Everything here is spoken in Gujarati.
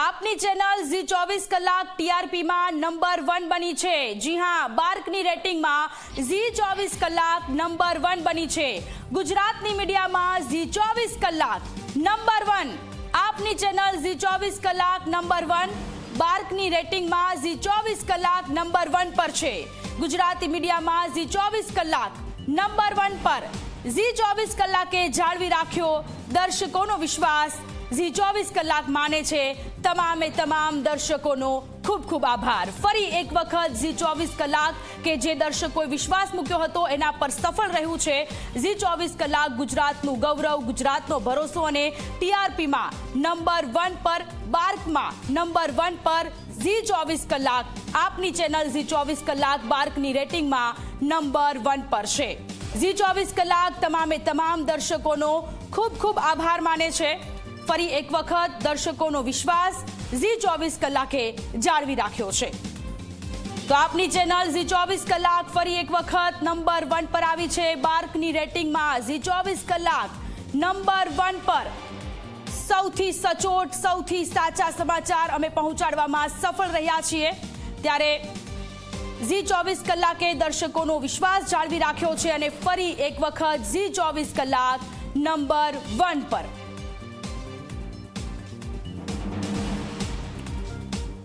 આપની ચેનલ ઝી 24 કલાક ટીઆરપીમાં નંબર 1 બની છે। જી હા, બાર્કની રેટિંગમાં ઝી 24 કલાક નંબર 1 બની છે। ગુજરાતની મીડિયામાં ઝી 24 કલાક નંબર 1। આપની ચેનલ ઝી 24 કલાક નંબર 1 બાર્કની રેટિંગમાં ઝી 24 કલાક નંબર 1 પર છે। ગુજરાતી મીડિયામાં ઝી 24 કલાક નંબર 1 પર। ઝી 24 કલાકે જાળવી રાખ્યો દર્શકોનો વિશ્વાસ। ઝી 24 કલાક માને છે તમામે તમામ દર્શકોનો ખૂબ ખૂબ આભાર। ફરી એક વખત ઝી 24 કલાક કે જે દર્શકોએ વિશ્વાસ મૂક્યો હતો એના પર સફળ રહ્યું છે। ઝી 24 કલાક ગુજરાતનું ગૌરવ, ગુજરાતનો ભરોસો અને ટીઆરપીમાં નંબર 1 પર, બાર્કમાં નંબર 1 પર। ઝી 24 કલાક આપની ચેનલ ઝી 24 કલાક બાર્કની રેટિંગમાં નંબર 1 પર છે। ઝી 24 કલાક તમામે તમામ દર્શકોનો ખૂબ ખૂબ આભાર માને છે। ફરી એક વખત દર્શકોનો વિશ્વાસ ઝી 24 કલાકે જાળવી રાખ્યો છે। તો આપની ચેનલ ઝી 24 કલાક ફરી એક વખત નંબર 1 પર આવી છે। બાર્કની રેટિંગમાં ઝી 24 કલાક નંબર 1 પર। સૌથી સચોટ, સૌથી સાચા સમાચાર અમે પહોંચાડવામાં સફળ રહ્યા છીએ। ત્યારે ઝી 24 કલાકે દર્શકોનો વિશ્વાસ જાળવી રાખ્યો છે અને ફરી એક વખત ઝી 24 કલાક નંબર 1 પર।